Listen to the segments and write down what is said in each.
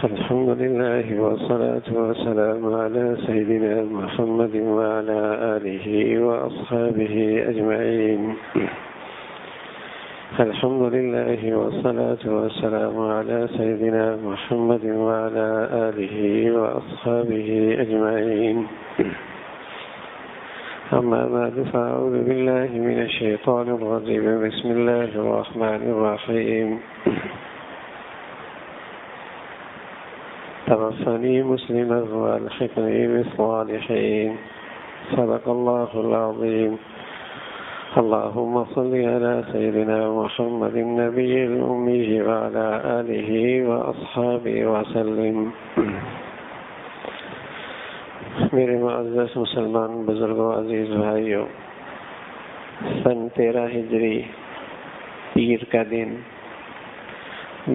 الحمد لله والصلاة والسلام على سيدنا محمد وعلى آله وأصحابه أجمعين. الحمد لله والصلاة والسلام على سيدنا محمد وعلى آله وأصحابه أجمعين. أما بعد فأعوذ بالله من الشيطان الرجيم. بسم الله الرحمن الرحيم. توفني مسلما والحقني بالصالحين. صدق الله العظيم. اللهم صل على سيدنا محمد النبي الأمي وعلى آله وأصحابه وسلم. میرے معزز مسلمان بزرگوں، عزیز بھائیوں، سن 13 ہجری پیر کا دن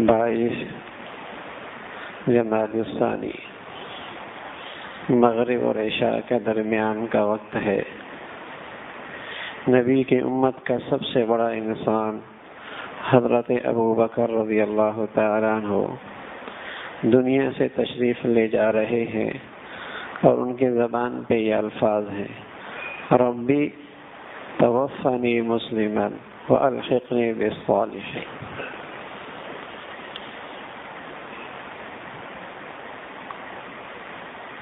22 جمادی الثانی مغرب اور عشاء کا درمیان کا وقت ہے. نبی کی امت کا سب سے بڑا انسان حضرت ابوبکر رضی اللہ تعالیٰ عنہ دنیا سے تشریف لے جا رہے ہیں اور ان کی زبان پہ یہ الفاظ ہیں: ربی توفنی مسلما والحقنی بالصالحین.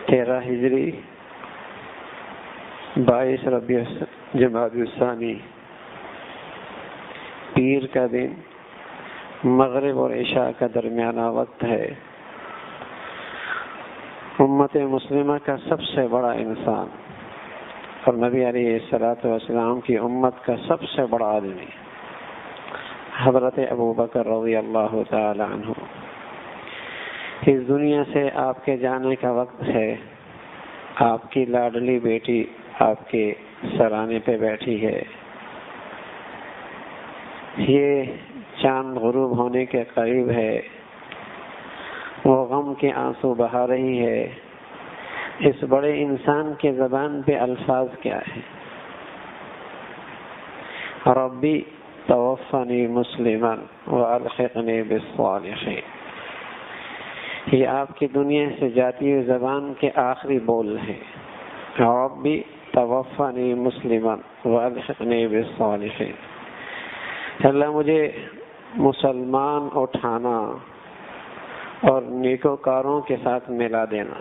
تیرہ ہجری 22 ربیع جمادی الثانی پیر کا دن مغرب اور عشاء کا درمیانہ وقت ہے. امت مسلمہ کا سب سے بڑا انسان اور نبی علیہ الصلوۃ والسلام کی امت کا سب سے بڑا آدمی حضرت ابوبکر رضی اللہ تعالی عنہ اس دنیا سے آپ کے جانے کا وقت ہے. آپ کی لاڈلی بیٹی آپ کے سرانے پہ بیٹھی ہے. یہ چاند غروب ہونے کے قریب ہے. وہ غم کے آنسو بہا رہی ہے. اس بڑے انسان کے زبان پہ الفاظ کیا ہے؟ ربی توفنی مسلما والحقنی بالصالحین. یہ آپ کی دنیا سے جاتی ہوئی زبان کے آخری بول ہیں. ربی توفنی مسلما والحقنی بالصالحین. اللہ مجھے مسلمان اٹھانا اور نیکوکاروں کے ساتھ ملا دینا.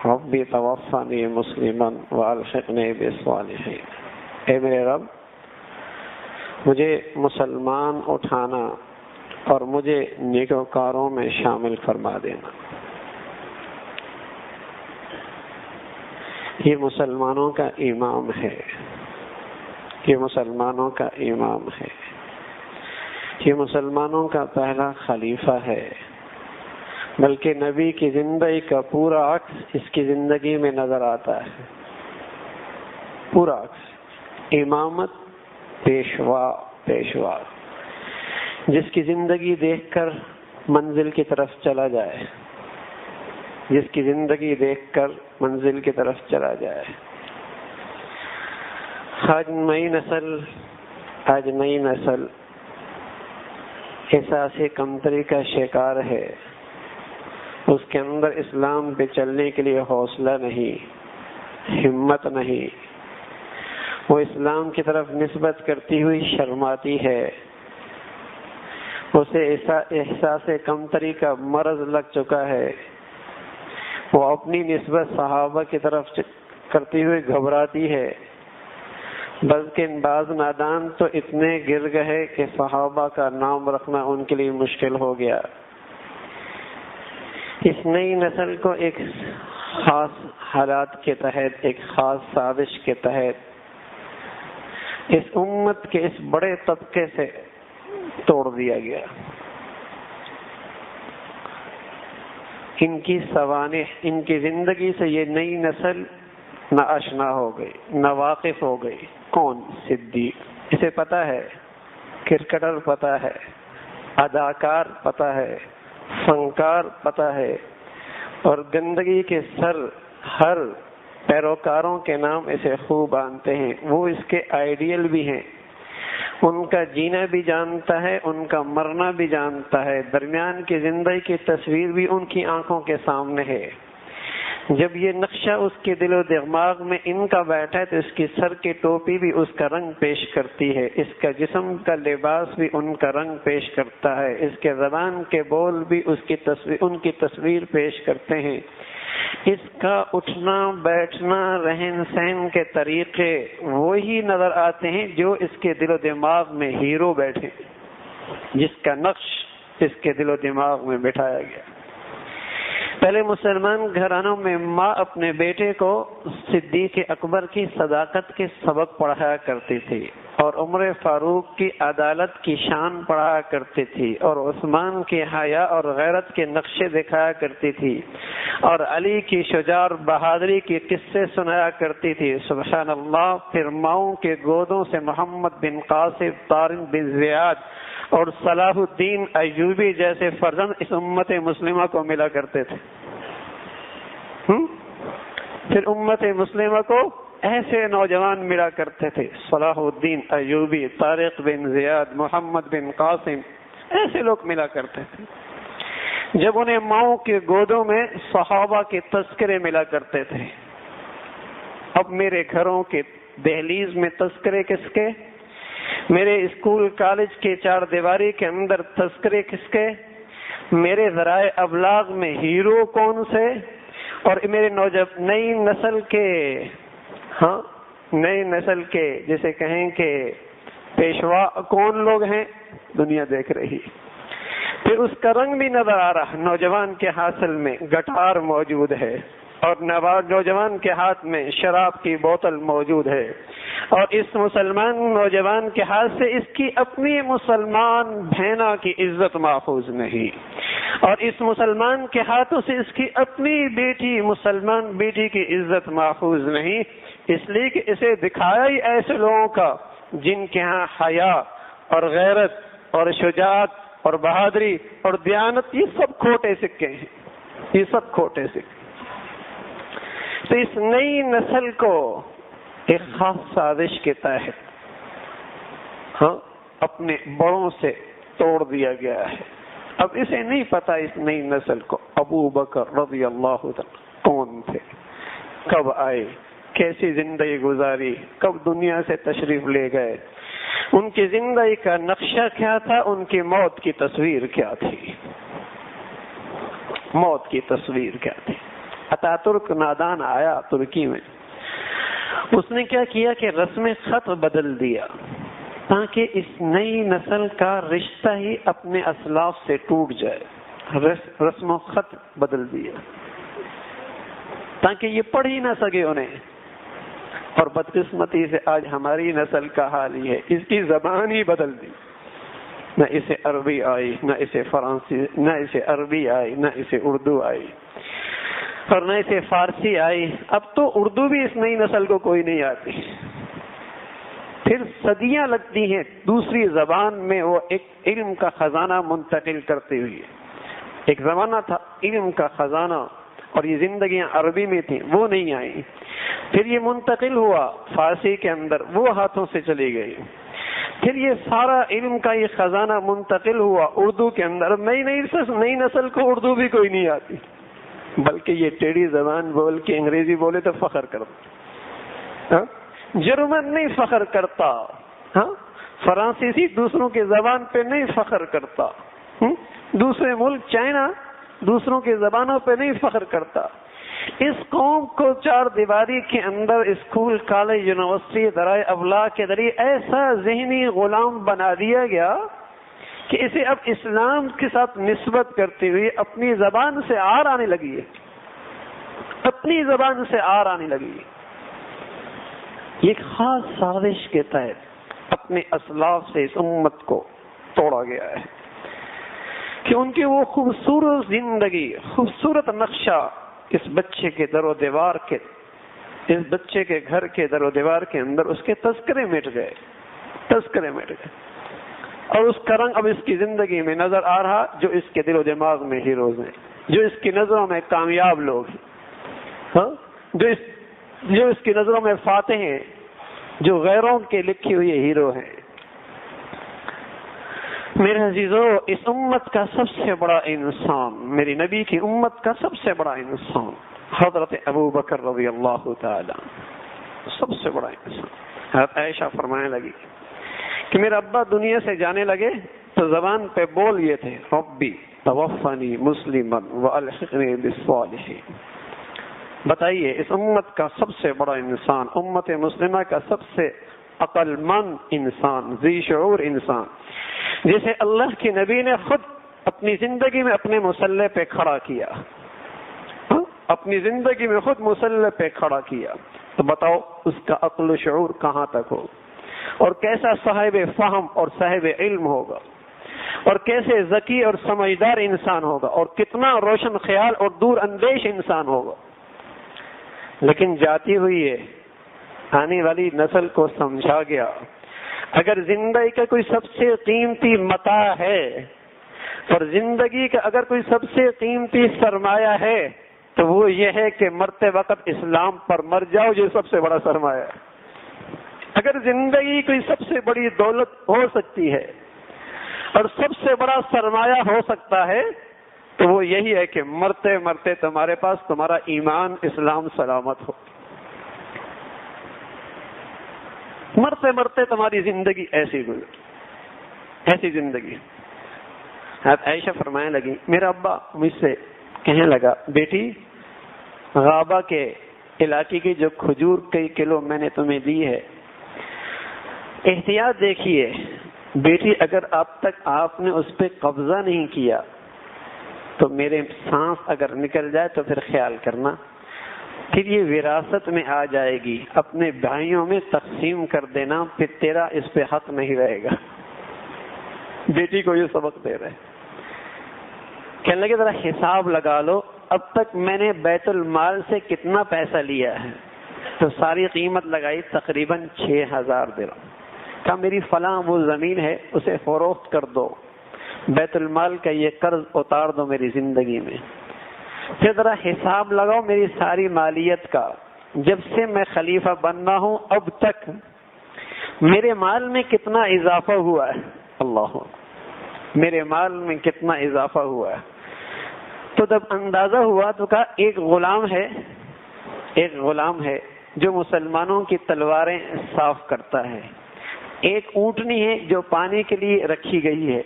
ربی توفنی مسلما والحقنی بالصالحین. اے میرے رب، مجھے مسلمان اٹھانا اور مجھے نیکوکاروں میں شامل فرما دینا. یہ مسلمانوں کا امام ہے. یہ مسلمانوں کا امام ہے. یہ مسلمانوں کا پہلا خلیفہ ہے. بلکہ نبی کی زندگی کا پورا عکس اس کی زندگی میں نظر آتا ہے. پورا عکس. امامت، پیشوا جس کی زندگی دیکھ کر منزل کی طرف چلا جائے. جس کی زندگی دیکھ کر منزل کی طرف چلا جائے. آج نئی نسل احساس کمتری کا شکار ہے. اس کے اندر اسلام پہ چلنے کے لیے حوصلہ نہیں، ہمت نہیں. وہ اسلام کی طرف نسبت کرتی ہوئی شرماتی ہے. اسے احساس کمتری کا مرض لگ چکا ہے. وہ اپنی نسبت صحابہ کی طرف کرتی ہوئی گھبراتی ہے. بلکہ بعض نادان تو اتنے گر گئے کہ صحابہ کا نام رکھنا ان کے لیے مشکل ہو گیا. اس نئی نسل کو ایک خاص حالات کے تحت، ایک خاص سازش کے تحت اس امت کے اس بڑے طبقے سے توڑ دیا گیا. ان کی سوانح، ان کی زندگی سے یہ نئی نسل نہ آشنا ہو گئی، نہ واقف ہو گئی. کون؟ صدیق. اسے پتہ ہے، کرکٹر پتہ ہے، اداکار پتہ ہے، فنکار پتہ ہے، اور گندگی کے سر ہر پیروکاروں کے نام اسے خوب آنتے ہیں. وہ اس کے آئیڈیل بھی ہیں. ان کا جینا بھی جانتا ہے، ان کا مرنا بھی جانتا ہے، درمیان کی زندگی کی تصویر بھی ان کی آنکھوں کے سامنے ہے۔ جب یہ نقشہ اس کے دل و دماغ میں ان کا بیٹھا ہے تو اس کی سر کی ٹوپی بھی اس کا رنگ پیش کرتی ہے، اس کا جسم کا لباس بھی ان کا رنگ پیش کرتا ہے، اس کے زبان کے بول بھی ان کی تصویر پیش کرتے ہیں، اس کا اٹھنا بیٹھنا رہن سہن کے طریقے وہی نظر آتے ہیں جو اس کے دل و دماغ میں ہیرو بیٹھے، جس کا نقش اس کے دل و دماغ میں بٹھایا گیا۔ پہلے مسلمان گھرانوں میں ماں اپنے بیٹے کو صدیق اکبر کی صداقت کے سبق پڑھایا کرتی تھی، اور عمر فاروق کی عدالت کی شان پڑھایا کرتی تھی، اور عثمان کی حیا اور غیرت کے نقشے دکھایا کرتی تھی، اور علی کی شجاع اور بہادری کے قصے سنایا کرتی تھی۔ سبحان اللہ۔ پھر ماؤں کے گودوں سے محمد بن قاسم، طارق بن زیاد اور صلاح الدین ایوبی جیسے فرزند اس امت مسلمہ کو ملا کرتے تھے۔ پھر امت مسلمہ کو ایسے نوجوان ملا کرتے تھے، صلاح الدین ایوبی، طارق بن زیاد، محمد بن قاسم، ایسے لوگ ملا کرتے تھے۔ جب انہیں ماؤں کے گودوں میں صحابہ کے تذکرے ملا کرتے تھے، اب میرے گھروں کے دہلیز میں تذکرے کس کے؟ میرے اسکول کالج کے چار دیواری کے اندر تذکرے کس کے؟ میرے ذرائع ابلاغ میں ہیرو کون سے؟ اور میرے نئی نسل کے جسے کہیں کہ پیشوا کون لوگ ہیں؟ دنیا دیکھ رہی۔ پھر اس کا رنگ بھی نظر آ رہا، نوجوان کے حاصل میں گٹار موجود ہے، اور نوجوان کے ہاتھ میں شراب کی بوتل موجود ہے، اور اس مسلمان نوجوان کے ہاتھ سے اس کی اپنی مسلمان بہنا کی عزت محفوظ نہیں، اور اس مسلمان کے ہاتھوں سے اس کی اپنی بیٹی مسلمان بیٹی کی عزت محفوظ نہیں، اس لیے کہ اسے دکھایا ہی ایسے لوگوں کا جن کے ہاں حیا اور غیرت اور شجاعت اور بہادری اور دیانت یہ سب کھوٹے سکے ہیں، یہ سب کھوٹے سکے۔ تو اس نئی نسل کو ایک خاص سازش کے تحت اپنے بڑوں سے توڑ دیا گیا ہے۔ اب اسے نہیں پتا اس نئی نسل کو ابو بکر رضی اللہ عنہ کون تھے، کب آئے، کیسی زندگی گزاری، کب دنیا سے تشریف لے گئے، ان کی زندگی کا نقشہ کیا تھا، ان کی موت کی تصویر کیا تھی، موت کی تصویر کیا تھی۔ اتاترک نادان آیا ترکی میں، اس نے کیا کیا کہ رسم خط بدل دیا تاکہ اس نئی نسل کا رشتہ ہی اپنے اسلاف سے ٹوٹ جائے۔ رسم و خط بدل دیا تاکہ یہ پڑھ ہی نہ سکے انہیں، اور بدقسمتی سے آج ہماری نسل کا حال ہی ہے، اس کی زبان ہی بدل دی، نہ اسے عربی آئی، نہ اسے فرانسی، نہ اسے عربی آئی، نہ اسے اردو آئی، اور نہ اسے فارسی آئی۔ اب تو اردو بھی اس نئی نسل کو کوئی نہیں آتی، پھر صدیاں لگتی ہیں دوسری زبان میں وہ ایک علم کا خزانہ منتقل کرتے ہوئے۔ ایک زمانہ تھا علم کا خزانہ اور یہ زندگیاں عربی میں تھیں، وہ نہیں آئیں، پھر یہ منتقل ہوا فارسی کے اندر، وہ ہاتھوں سے چلی گئی، پھر یہ سارا علم کا یہ خزانہ منتقل ہوا اردو کے اندر۔ نئی نسل کو اردو بھی کوئی نہیں آتی، بلکہ یہ ٹیڑھی زبان بول کے انگریزی بولے تو فخر کرتا، جرمن نہیں فخر کرتا، فرانسیسی دوسروں کی زبان پہ نہیں فخر کرتا، دوسرے ملک چائنا دوسروں کی زبانوں پہ نہیں فخر کرتا۔ اس قوم کو چار دیواری کے اندر اسکول کالج یونیورسٹی ذرائع ابلاغ کے ذریعے ایسا ذہنی غلام بنا دیا گیا کہ اسے اب اسلام کے ساتھ نسبت کرتے ہوئے اپنی زبان سے آر آنے لگی ہے، اپنی زبان سے آر آنے لگی ہے۔ ایک خاص سازش کے تحت اپنے اسلاف سے اس امت کو توڑا گیا ہے کہ ان کی وہ خوبصورت زندگی، خوبصورت نقشہ اس بچے کے در و دیوار کے، اس بچے کے گھر کے در و دیوار کے اندر اس کے تذکرے مٹ گئے، تذکرے مٹ گئے، اور اس کا رنگ اب اس کی زندگی میں نظر آ رہا جو اس کے دل و دماغ میں ہیروز ہیں، جو اس کی نظروں میں کامیاب لوگ ہیں، جو اس کی نظروں میں فاتح ہیں، جو غیروں کے لکھے ہوئے ہیرو ہیں۔ میرے عزیزو، اس امت کا سب سے بڑا انسان، میری نبی کی امت کا سب سے بڑا انسان حضرت ابو بکر رضی اللہ تعالی، سب سے بڑا انسان۔ حضرت عائشہ فرمانے لگی کہ میرا ابا دنیا سے جانے لگے تو زبان پہ بول یہ تھے، ربی توفنی مسلما والحقنی بالصالحین۔ بتائیے، اس امت کا سب سے بڑا انسان، امت مسلمہ کا سب سے عقل مند انسان، ذی شعور انسان، جسے اللہ کے نبی نے خود اپنی زندگی میں اپنے مسلح پہ کھڑا کیا، اپنی زندگی میں خود مسلح پہ کھڑا کیا، تو بتاؤ اس کا عقل و شعور کہاں تک ہو، اور کیسا صاحب فہم اور صاحب علم ہوگا، اور کیسے ذکی اور سمجھدار انسان ہوگا، اور کتنا روشن خیال اور دور اندیش انسان ہوگا۔ لیکن جاتی ہوئی ہے آنے والی نسل کو سمجھا گیا، اگر زندگی کا کوئی سب سے قیمتی متاع ہے، اور زندگی کا اگر کوئی سب سے قیمتی سرمایہ ہے تو وہ یہ ہے کہ مرتے وقت اسلام پر مر جاؤ، یہ سب سے بڑا سرمایہ ہے۔ اگر زندگی کوئی سب سے بڑی دولت ہو سکتی ہے اور سب سے بڑا سرمایہ ہو سکتا ہے تو وہ یہی ہے کہ مرتے مرتے تمہارے پاس تمہارا ایمان اسلام سلامت ہو، مرتے مرتے تمہاری زندگی ایسی گزرے، ایسی زندگی۔ حضرت عائشہ فرمانے لگی، میرا ابا مجھ سے کہنے لگا، بیٹی غابہ کے علاقے کی جو کھجور کئی کلو میں نے تمہیں دی ہے، احتیاط دیکھیے بیٹی، اگر اب تک آپ نے اس پہ قبضہ نہیں کیا تو میرے سانس اگر نکل جائے تو پھر خیال کرنا، پھر یہ وراثت میں آ جائے گی، اپنے بھائیوں میں تقسیم کر دینا، پھر تیرا اس پہ حق نہیں رہے گا۔ بیٹی کو یہ سبق دے رہے، کہنے لگے ذرا حساب لگا لو، اب تک میں نے بیت المال سے کتنا پیسہ لیا ہے، تو ساری قیمت لگائی تقریباً 6000 درہم۔ کہا میری فلاں وہ زمین ہے اسے فروخت کر دو، بیت المال کا یہ قرض اتار دو میری زندگی میں۔ پھر ذرا حساب لگاؤ میری ساری مالیت کا، جب سے میں خلیفہ بننا ہوں اب تک میرے مال میں کتنا اضافہ ہوا ہے، اللہ میرے مال میں کتنا اضافہ ہوا ہے۔ تو جب اندازہ ہوا تو کہا ایک غلام ہے جو مسلمانوں کی تلواریں صاف کرتا ہے، ایک اونٹنی ہے جو پانی کے لیے رکھی گئی ہے،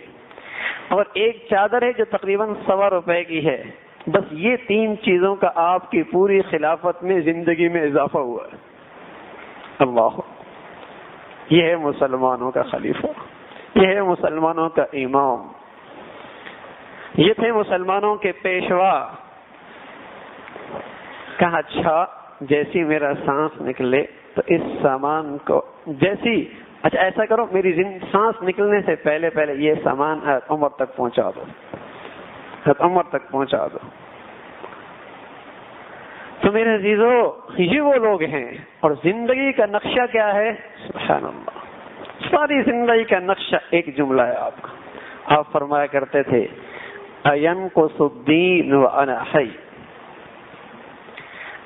اور ایک چادر ہے جو تقریباً 100 روپے کی ہے، بس یہ 3 چیزوں کا آپ کی پوری خلافت میں زندگی میں اضافہ ہوا ہے۔ اللہ، یہ ہے مسلمانوں کا خلیفہ، یہ ہے مسلمانوں کا امام، یہ تھے مسلمانوں کے پیشوا۔ کہا اچھا جیسی میرا سانس نکلے تو اس سامان کو اچھا ایسا کرو، میری سانس نکلنے سے پہلے یہ سامان عمر تک پہنچا دو، عمر تک پہنچا دو۔ تو میرے عزیزو، یہ وہ لوگ ہیں، اور زندگی کا نقشہ کیا ہے؟ سبحان اللہ، ساری زندگی کا نقشہ ایک جملہ ہے آپ کا۔ آپ فرمایا کرتے تھے، اَيَنْقُصُ الدِّينُ وَأَنَا حَيٌّ،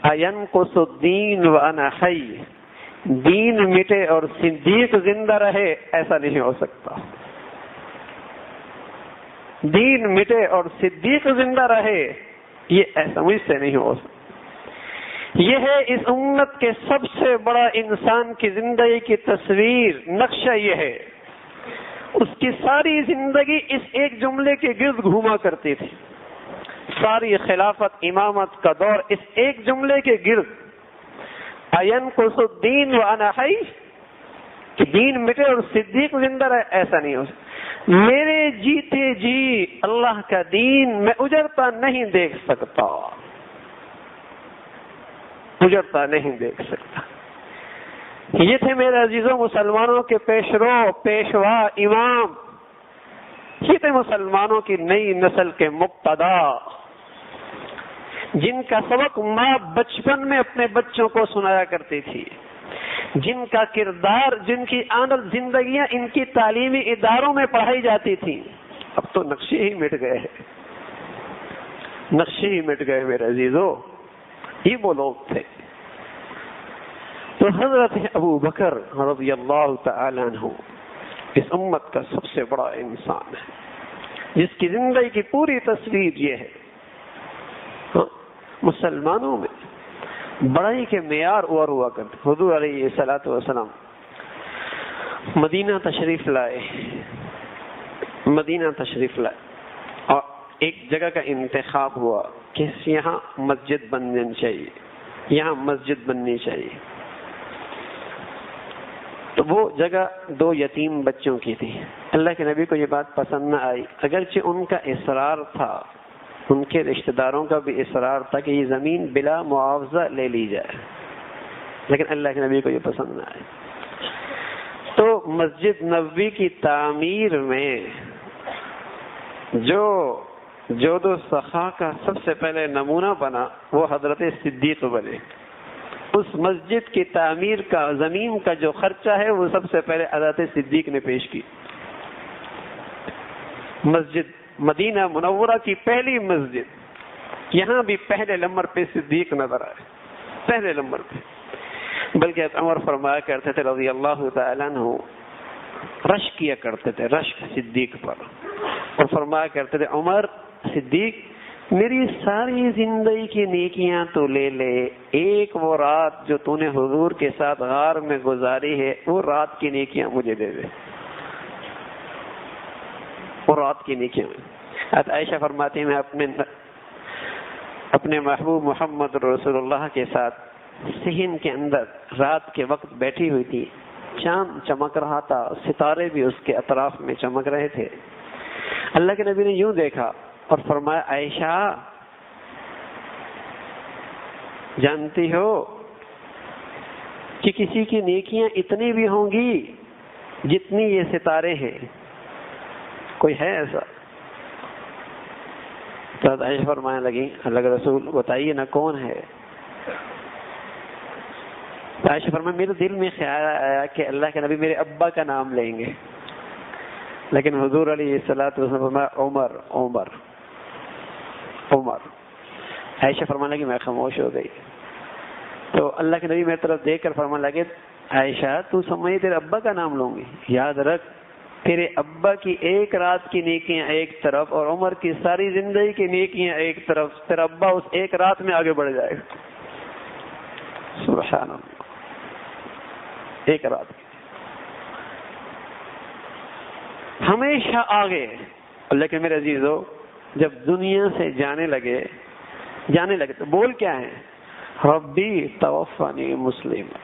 اَيَنْقُصُ الدِّينُ وَأَنَا حَيٌّ، دین مٹے اور صدیق زندہ رہے، ایسا نہیں ہو سکتا۔ دین مٹے اور صدیق زندہ رہے، یہ ایسا مجھ سے نہیں ہو سکتا۔ یہ ہے اس امت کے سب سے بڑا انسان کی زندگی کی تصویر، نقشہ یہ ہے۔ اس کی ساری زندگی اس ایک جملے کے گرد گھوما کرتی تھی، ساری خلافت امامت کا دور اس ایک جملے کے گرد، اَيَنْقُصُ الدِّينُ وَأَنَا حَيٌّ، کہ دین مٹے اور صدیق زندہ رہے، ایسا نہیں ہو سکتا۔ میرے جیتے جی اللہ کا دین میں اجڑتا نہیں دیکھ سکتا، اجڑتا نہیں دیکھ سکتا۔ یہ تھے میرے عزیزوں مسلمانوں کے پیشرو، پیشوا، امام، یہ تھے مسلمانوں کی نئی نسل کے مقتدا، جن کا سبق ماں بچپن میں اپنے بچوں کو سنایا کرتی تھی، جن کا کردار، جن کی آمد زندگیاں ان کی تعلیمی اداروں میں پڑھائی جاتی تھی۔ اب تو نقشے ہی مٹ گئے ہیں، نقشے ہی مٹ گئے میرے عزیزو، یہ وہ لوگ تھے۔ تو حضرت ابو بکر رضی اللہ تعالی عنہ اس امت کا سب سے بڑا انسان ہے، جس کی زندگی کی پوری تصویر یہ ہے۔ مسلمانوں میں بڑائی کے معیار اور ہوا کرتے۔ حضور علیہ الصلوۃ والسلام مدینہ تشریف لائے، اور ایک جگہ کا انتخاب ہوا کہ یہاں مسجد بننی چاہیے، یہاں مسجد بننی چاہیے۔ تو وہ جگہ 2 یتیم بچوں کی تھی۔ اللہ کے نبی کو یہ بات پسند نہ آئی، اگرچہ ان کا اصرار تھا، ان کے رشتہ داروں کا بھی اصرار تھا کہ یہ زمین بلا معاوضہ لے لی جائے، لیکن اللہ کے نبی کو یہ پسند نہ آئی۔ تو مسجد نبوی کی تعمیر میں جو جود و سخا کا سب سے پہلے نمونہ بنا وہ حضرت صدیق بنے۔ اس مسجد کی تعمیر کا زمین کا جو خرچہ ہے وہ سب سے پہلے حضرت صدیق نے پیش کی۔ مسجد مدینہ منورہ کی پہلی مسجد، یہاں بھی پہلے نمبر پہ صدیق نظر آئے، پہلے نمبر پہ۔ بلکہ عمر فرمایا کرتے تھے رضی اللہ تعالیٰ عنہ، رشک کیا کرتے تھے، رشک صدیق پر، اور فرمایا کرتے تھے عمر صدیق میری ساری زندگی کی نیکیاں تو لے لے، ایک وہ رات جو تو نے حضور کے ساتھ غار میں گزاری ہے وہ رات کی نیکیاں مجھے دے دے، وہ رات کی نیکیاں۔ عائشہ فرماتی ہیں میں اپنے محبوب محمد رسول اللہ کے ساتھ صحن کے اندر رات کے وقت بیٹھی ہوئی تھی، چاند چمک رہا تھا، ستارے بھی اس کے اطراف میں چمک رہے تھے۔ اللہ کے نبی نے یوں دیکھا اور فرمایا عائشہ جانتی ہو کہ کسی کی نیکیاں اتنی بھی ہوں گی جتنی یہ ستارے ہیں، کوئی ہے ایسا؟ تو عائشہ فرمانے لگی اللہ کے رسول بتائیے نا کون ہے؟ عائشہ فرمایا میرے دل میں خیال آیا کہ اللہ کے نبی میرے ابا کا نام لیں گے، لیکن حضور علیہ الصلوۃ والسلام فرمایا عمر عمر عمر۔ عائشہ فرمانے لگی میں خاموش ہو گئی۔ تو اللہ کے نبی میری طرف دیکھ کر فرمانے لگے عائشہ تو سمجھے تیرے ابا کا نام لوں گی؟ یاد رکھ تیرے ابا کی ایک رات کی نیکیاں ایک طرف اور عمر کی ساری زندگی کی نیکیاں ایک طرف، تیرا ابا اس ایک رات میں آگے بڑھ جائے گا۔ سبحان اللہ، ایک رات ہمیشہ آگے۔ لیکن میرے عزیزو جب دنیا سے جانے لگے تو بول کیا ہے؟ ربی توفنی مسلما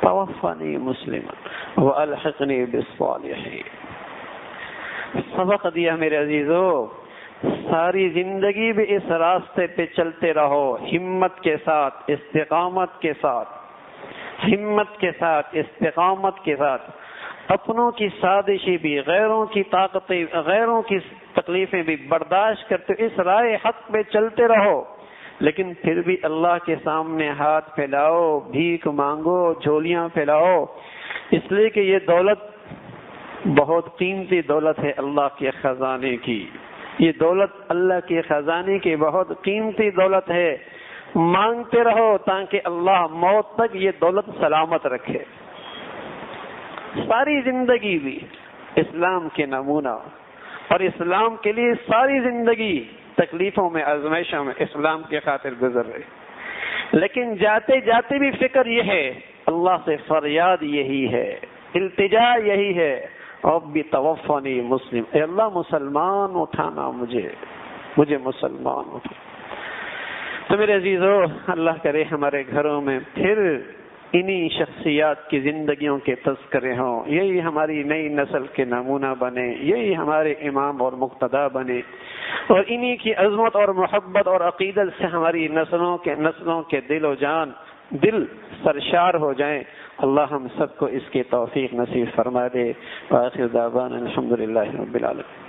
توفنی مسلما والحقنی بالصالحین۔ سبق دیا میرے عزیزو، ساری زندگی بھی اس راستے پہ چلتے رہو، ہمت کے ساتھ، استقامت کے ساتھ، ہمت کے ساتھ، استقامت کے ساتھ، اپنوں کی سازشیں بھی، غیروں کی طاقتیں، غیروں کی تکلیفیں بھی برداشت کرتے اس راہ حق پہ چلتے رہو، لیکن پھر بھی اللہ کے سامنے ہاتھ پھیلاؤ، بھیک مانگو، جھولیاں پھیلاؤ، اس لیے کہ یہ دولت بہت قیمتی دولت ہے اللہ کے خزانے کی، یہ دولت اللہ کے خزانے کی بہت قیمتی دولت ہے۔ مانگتے رہو تاکہ اللہ موت تک یہ دولت سلامت رکھے۔ ساری زندگی بھی اسلام کے نمونہ اور اسلام کے لیے ساری زندگی تکلیفوں میں، آزمائشوں میں اسلام کے خاطر گزر رہے، لیکن جاتے جاتے بھی فکر یہ ہے، اللہ سے فریاد یہی ہے، التجا یہی ہے، ربی توفنی مسلم، اے اللہ مسلمان اٹھانا مجھے مسلمان اٹھانا۔ تو میرے عزیزو اللہ کرے ہمارے گھروں میں پھر انہی شخصیات کی زندگیوں کے تذکرے ہوں، یہی ہماری نئی نسل کے نمونہ بنے، یہی ہمارے امام اور مقتدیٰ بنے، اور انہی کی عظمت اور محبت اور عقیدت سے ہماری نسلوں کے دل سرشار ہو جائیں۔ اللہ ہم سب کو اس کی توفیق نصیب فرما دے۔ وآخر دعوانا الحمدللہ رب العالمین۔